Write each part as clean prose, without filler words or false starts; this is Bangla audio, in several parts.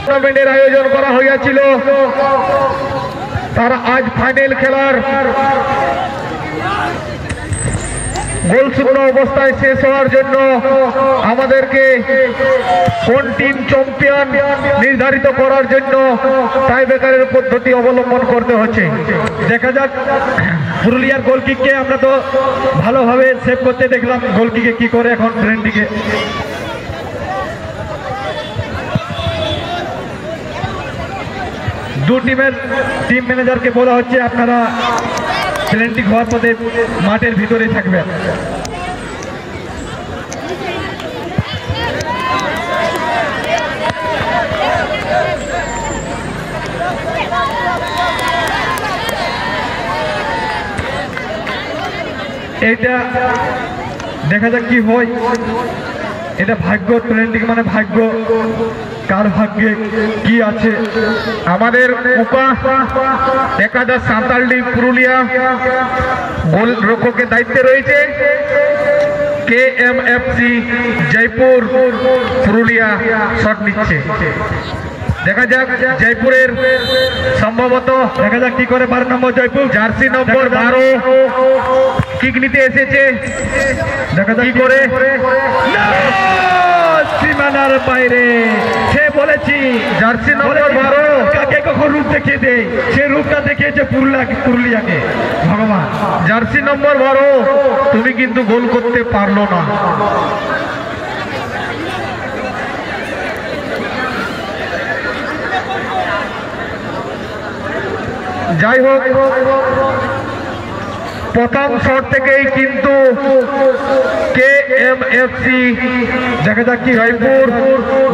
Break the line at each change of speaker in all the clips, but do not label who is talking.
টুর্নামেন্টের আয়োজন করা হয়েছিল, তারা আজ ফাইনাল খেলার গোলশূন্য অবস্থায় শেষ হওয়ার জন্য আমাদেরকে কোন টিম চ্যাম্পিয়ন নির্ধারিত করার জন্য টাইব্রেকারের পদ্ধতি অবলম্বন করতে হচ্ছে।
দেখা যাক পুরুলিয়ার গোলকিককে আমরা তো ভালোভাবে সেভ করতে দেখলাম, গোলকিকে কি করে এখন ট্রেন্ডিকে দু টিমের টিম ম্যানেজারকে বলা হচ্ছে আপনারা প্লেনটি হওয়ার পথে মাঠের ভিতরে থাকবেন। এটা দেখা যাক কি হয়, এটা ভাগ্য, প্লেনটি মানে ভাগ্য, কার ভাগ্যে কি আছে।
আমাদের একাদশ সাঁতালডি পুরুলিয়া গোল রক্ষকের দায়িত্বে রয়েছে KMFC জয়পুর পুরুলিয়া শট নিচ্ছে। দেখা যাক জয়পুরের সম্ভবত
দেখা যাক কি করে 12 নম্বর জয়পুর
জার্সি নম্বর 12 কিক নিতে এসেছে।
দেখা যাক কি করে, সীমানার বাইরে। সে বলেছি
জার্সি নম্বর 12
কাকে কখন রূপ দেখিয়ে দেয়, সে রূপটা দেখিয়েছে পুরুলিয়াকে। ভগবান,
জার্সি নম্বর 12 তুমি কিন্তু গোল করতে পারলো না। যাই হোক, প্রথম শট থেকেই কিন্তু KMFC দেখা যাক কি জয়পুর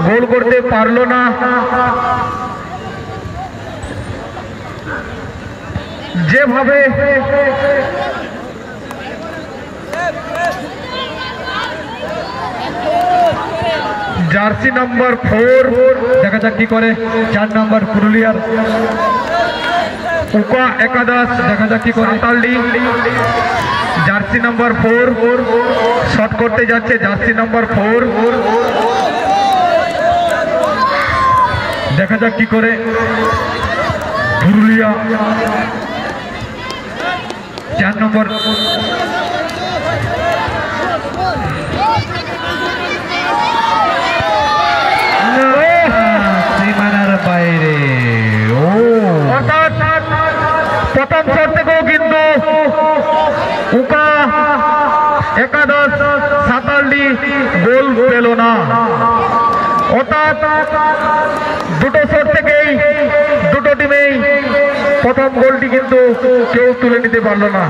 গোল করতে পারলো না। যেভাবে জার্সি নম্বর 4
দেখা যাক কি করে 4 নম্বর পুরুলিয়ার
উকা একাদশ
দেখা যাক কি করে
সাঁতালডি জার্সি নম্বর 4 শট করতে যাচ্ছে। জার্সি নম্বর 4
দেখা যাক কি করে পুরুলিয়া 4 নম্বর সীমানার বাইরে।
প্রথম শট থেকেও কিন্তু উকা একাদশ সাঁতালডি গোল পেল না। অর্থাৎ দুটো শট থেকেই দুটো টিমেই প্রথম গোলটি কিন্তু কেউ তুলে নিতে পারলো না।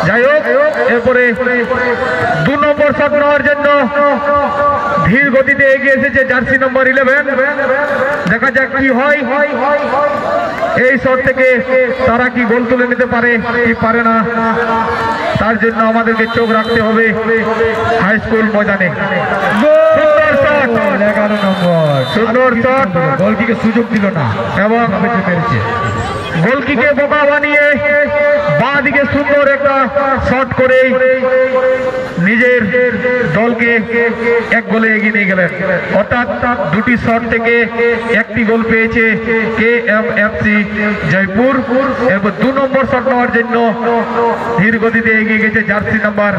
যাই হোক, এরপরে 2 নম্বর শট নেওয়ার জন্য ধীর গতিতে এগিয়ে এসেছে জার্সি নম্বর 11। দেখা যাক কি হয়, এই শট থেকে তারা কি গোল তুলে নিতে পারে কি পারে না, তার জন্য আমাদেরকে চোখ রাখতে হবে হাই স্কুল ময়দানে। সুন্দর শট,
11 নম্বর
সুন্দর শট,
গোলকিকে সুযোগ দিল না
এবং
পেরেছে।
গোলকিকে বোকা বানিয়ে বাঁ দিকে সুন্দর একটা শট করে নিজের দলকে 1 গোলে এগিয়ে নিয়ে গেলেন। অর্থাৎ দুটি শট থেকে একটি গোল পেয়েছে KMFC জয়পুর। এরপর 2 নম্বর শট নেওয়ার জন্য ধীর গতিতে এগিয়ে গেছে জার্সি নাম্বার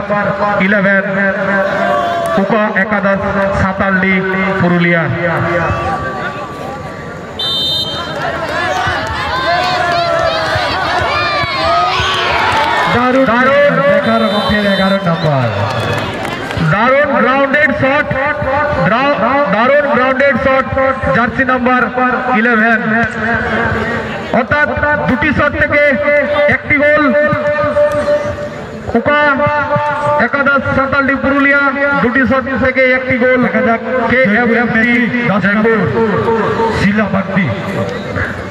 11 উকা একাদশ সাঁতালডি পুরুলিয়া।
দারুণ 11 নম্বর
দারুণ গ্রাউন্ডেড শট, দারুণ গ্রাউন্ডেড শট জার্সি নাম্বার 11। অর্থাৎ দুটি শট থেকে একটি গোল উকা একাদশ সাঁতালডি পুরুলিয়া, দুটি শট থেকে একটি গোল KMFC জয়পুর।
শিলাবাগদি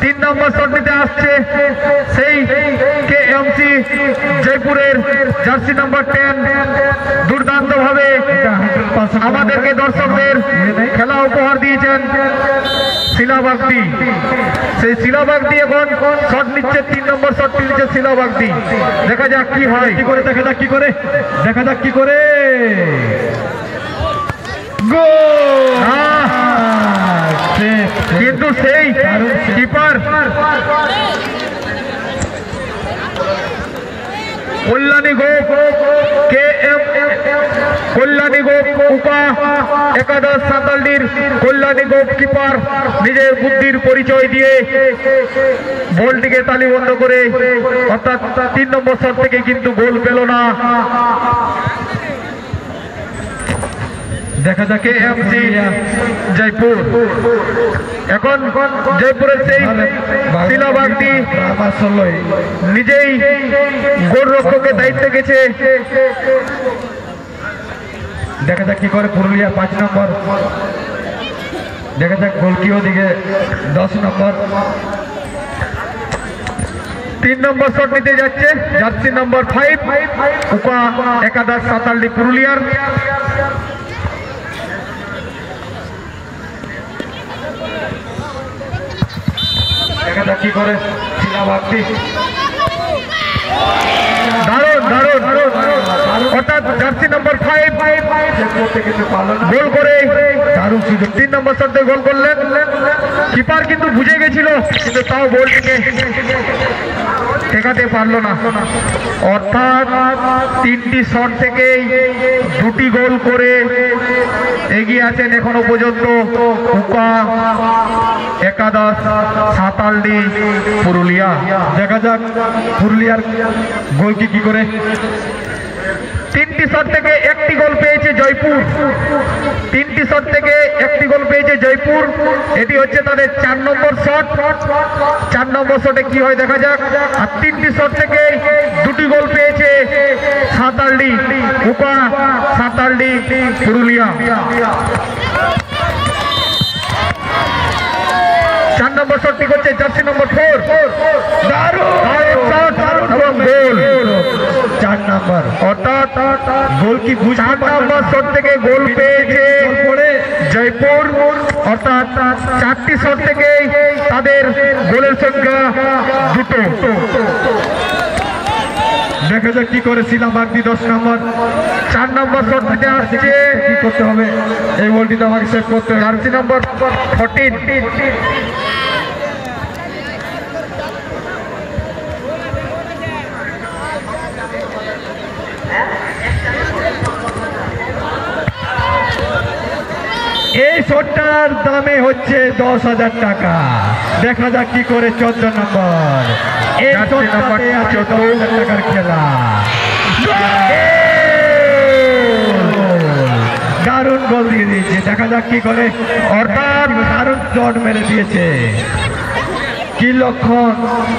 3 নম্বর শট নিতে আসছে সেই KMFC জয়পুরের জার্সি নাম্বার 10। দুর্দান্ত ভাবে আমাদেরকে দর্শকদের খেলা উপহার দিয়েছেন শিলাবাগদি। সেই শিলাবাগদি এখন শট নিচ্ছে, 3 নম্বর শট নিচ্ছে শিলাবাগদি। দেখা যাক কি হয়,
কি করে দেখা যাক কি করে, দেখা যাক কি করে গোল।
কিন্তু কিন্তু সেই কিপার কল্যাণী গোপ কল্যাণী গোপ উপা একাদশ সাঁতালডির কল্যাণী গোপ কিপার নিজের বুদ্ধির পরিচয় দিয়ে বলটিকে তালিবদ্ধ করে অর্থাৎ 3 নম্বর শট থেকে কিন্তু গোল পেল না।
দেখা যাক
এএমসি জয়পুর। এখন জয়পুরের সেই শিলাবাগদি নিজেই গোলরক্ষকের দায়িত্বে গেছে।
দেখা যাক কি করে পুরুলিয়া 5 নম্বর। দেখা যাক গোলকি ওদিকে 10 নম্বর।
3 নম্বর শট নিতে যাচ্ছে জার্সি নম্বর 5 উপা একাদশ সাঁতালডি পুরুলিয়ার।
দেখা যাক কি করে শিলাবাগদি।
দারুণ দারুণ অর্থাৎ জার্সি নম্বর 5 গোল করে দারুণ সুযোগ। 3 নম্বর শট দিয়ে গোল করলেন। কিপার কিন্তু বুঝে গেছিল, কিন্তু তাও বলটিকে ঠেকাতে পারলো না। অর্থাৎ 3টি শট থেকেই 2টি গোল করে এগিয়ে আছেন এখনো পর্যন্ত উপা একাদশ সাঁতালডি পুরুলিয়া।
দেখা যাক পুরুলিয়ার গোলকি কি করে।
3টি শট থেকে 1টি গোল পেয়েছে জয়পুর। 3টি শট থেকে 1টি গোল পেয়েছে জয়পুর। এটি হচ্ছে তাদের 4 নম্বর শট। 4 নম্বর শটে কি হয় দেখা যাক। আর 3টি শট থেকে 2টি গোল পেয়েছে সাঁতালডি উপা সাঁতালডি পুরুলিয়া। 4 নম্বর শটটি করছে জার্সি নম্বর 4। দারুণ শট এবং গোল
4 নম্বর।
অর্থাৎ
গোলকি
4 নম্বর শট থেকে গোল পেয়েছে জয়পুর। অর্থাৎ 4টি শট থেকে তাদের গোলের সংখ্যা 2টো।
দেখা যাক কি করে শিলাবাগদি 10 নম্বর।
4 নম্বর শট থেকে আসছে
কি করতে হবে, এই গোলটিতে আমাকে সেভ করতে হবে।
জার্সি নম্বর 14।
এই শটটার দামে হচ্ছে 10,000 টাকা। দেখা যাক কি করে 14 নম্বর। এই শটটাতে আছে 10,000 টাকার খেলা। দারুণ গোল দিয়ে দিয়েছে। দেখা যাক কি করে। অর্থাৎ দারুণ শট মেরে দিয়েছে। কি লক্ষণ।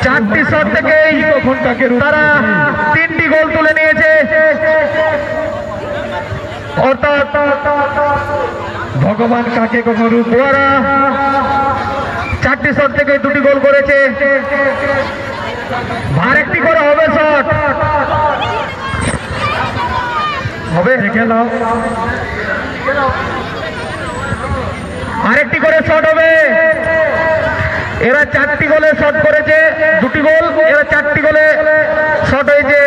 4টি শট থেকে
লক্ষণটাকে
তারা 3টি গোল তুলে নিয়েছে। অর্থাৎ
ভগবান কাকে কখন রূপ।
ওরা 4টি শট থেকে 2টি গোল করেছে। আরেকটি করে হবে শট হবে।
দেখে নাও,
আরেকটি করে শট হবে। এরা 4টি গোলে শট করেছে, 2টি গোল। এরা 4টি গোলে শট হয়েছে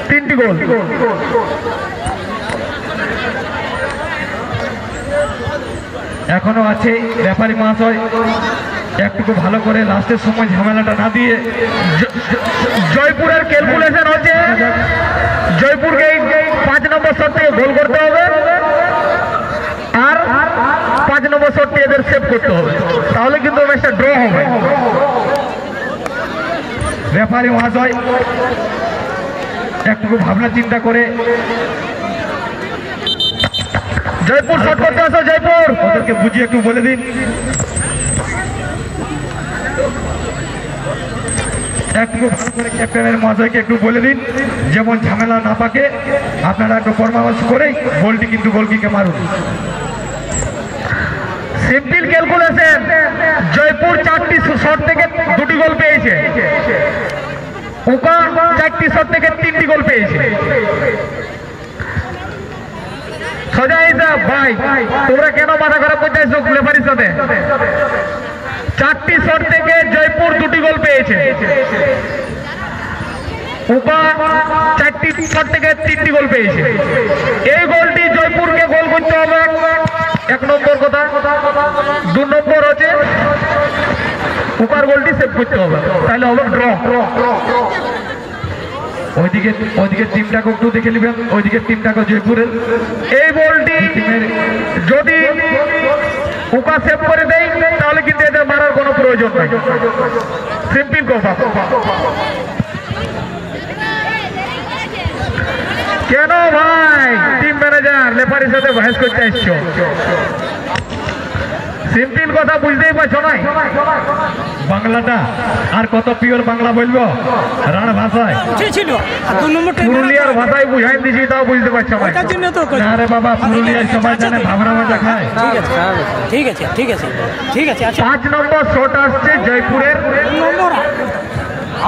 3টি গোল।
এখনো আছে রেফারি মহাশয় একটু ভালো করে লাস্টের সময় ঝামেলাটা না দিয়ে।
জয়পুরের ক্যালকুলেশন হচ্ছে জয়পুরকে 5 নম্বর শট থেকে গোল করতে হবে আর 5 নম্বর শটটি এদের সেভ করতে হবে, তাহলে কিন্তু ম্যাচটা ড্র হবে।
রেফারি মহাশয় একটু ভাবনা চিন্তা করে
জয়পুর শট করতে আসো। জয়পুর
ওদেরকে বুঝিয়ে একটু বলে দিন। একটু ভালো করে ক্যাপ্টেনের মহাশয়কে একটু বলে দিন যেমন ঝামেলা না পাকে আপনারা একটু পরামর্শ করে বলটি কিন্তু গোলকিকে মারুন।
সিম্পল ক্যালকুলেশন, জয়পুর 4টি শট থেকে 2টি গোল পেয়েছে, ওকা 4টি শট থেকে 3টি গোল পেয়েছে। সোজা হিসাব ভাই, তোমরা কেন মাথা খারাপ করতে আসছো রেফারির সাথে? 4টি শট থেকে জয়পুর 2টি গোল পেয়েছে, ওকা 4টি শট থেকে 3টি গোল পেয়েছে। এই গোলটি জয়পুরকে গোল করতে হবে। এক নম্বর কথা। 2 নম্বর হচ্ছে উকার গোলটি সেভ করতে হবে, তাহলে হবে ড্র।
ওইদিকে টিমটাকে একটু দেখে নেবেন, ওইদিকে টিমটাকে জয়পুরের।
এই বলটি যদি উকা সেভ করে দেয় তাহলে কিন্তু এদের মারার কোনো প্রয়োজন নাই, সিম্পল কথা। কেন ভাই টিম ম্যানেজার লেফারির সাথে বহস করতে আসছো? সিম্পল কথা বুঝতেই পারছো না।
বাংলাটা আর কত পিওর বাংলা বলবো রান ভাষায়
ছিল
পুরুলিয়ার ভাষায় বুঝাই দিছি, তাও বুঝতে পারছো না।
না রে বাবা, পুরুলিয়ার সবাই জানে ভাবরা ভাজা খায়।
ঠিক আছে ঠিক আছে ঠিক আছে। আচ্ছা
5 নম্বর শট আসছে জয়পুরের,
নম্বর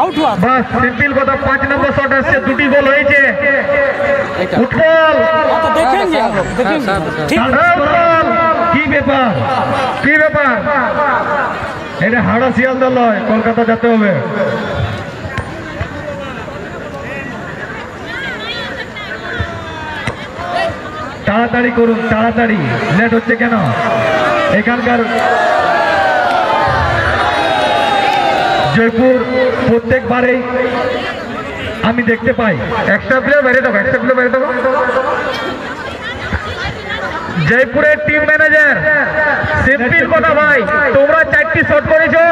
আউট হওয়া
বাস সিম্পল কথা। 5 নম্বর শট আসছে, 2টি গোল হয়েছে। উৎপল
তো দেখেন যে দেখেন ঠিক
উৎপল,
কি ব্যাপার?
কি ব্যাপার?
এটা হাওড়া শিয়ালদা লয়, কলকাতা যেতে হবে। তাড়াতাড়ি করুন, তাড়াতাড়ি, লেট হচ্ছে কেন? এখানকার জয়পুর প্রত্যেকবারেই আমি দেখতে পাই।
এক্সট্রা প্লেয়ার বাইরে দেবো, এক্সট্রা প্লেয়ার বাইরে দেবো। জয়পুরের টিম ম্যানেজার সিম্পল কথা ভাই, তোমরা 4টি শট করেছো,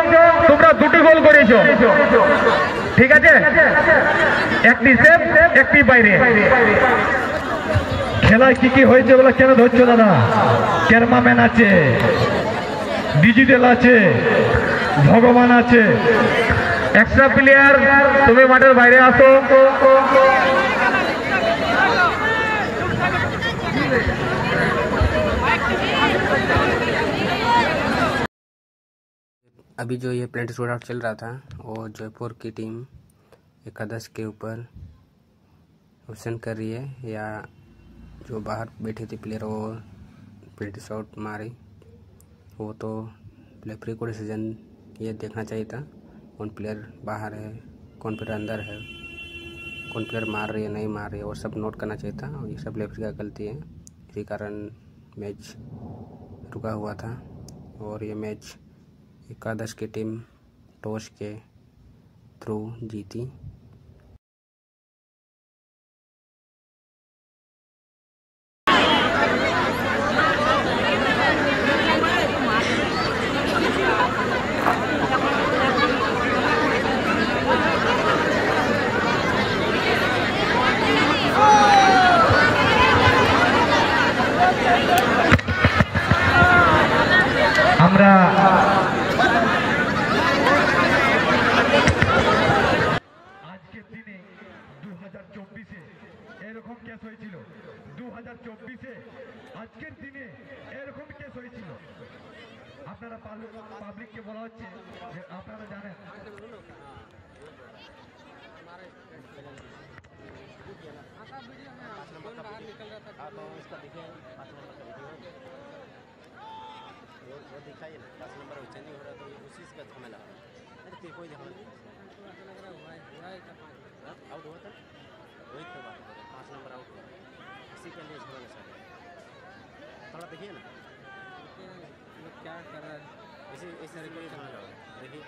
তোমরা 2টি গোল করেছো, ঠিক আছে? 1টি সেভ, 1টি বাইরে।
খেলায় কি কি হয়েছে বলে কেন ধরছো দাদা? ক্যারমাম্যান আছে, ডিজিটাল আছে, ভগবান আছে।
এক্সট্রা প্লেয়ার তুমি মাঠের বাইরে আসো।
अभी जो ये प्लेट शूट आउट चल रहा था वो जयपुर की टीम एकादश के ऊपर ऑप्शन कर रही है, या जो बाहर बैठे थे प्लेयर वो प्लेट शॉट मारे, वो तो रेफरी को डिसीजन ये देखना चाहिए था कौन प्लेयर बाहर है, कौन प्लेयर अंदर है, कौन प्लेयर मार रही है नहीं मार रही है, वो सब नोट करना चाहिए था। और ये सब रेफरी का गलती है, इसी कारण मैच रुका हुआ था। और ये मैच एकादश की टीम टॉस के थ्रू जीती।
আমরা আজকের দিনে 2024-এ এরকম কেস হয়েছিল। 2024-এ আজকের দিনে এরকম কেস হয়েছিল। আপনারা পাবলিককে বলা হচ্ছে যে আপনারা জানেন
वो दिखाइए ना 5 नंबर चेंजिंग हो रहा है, तो उसी का झमेला हो रहा है। अरे फिर कोई देखो आउट हुआ था, वही तो बात कर रहे हैं, 5 नंबर आउट हुआ, इसी के लिए झमेला चल रहा है। थोड़ा देखिए ना क्या कर रहा है, इसी तरीके से झमेला हो रहा है। देखिए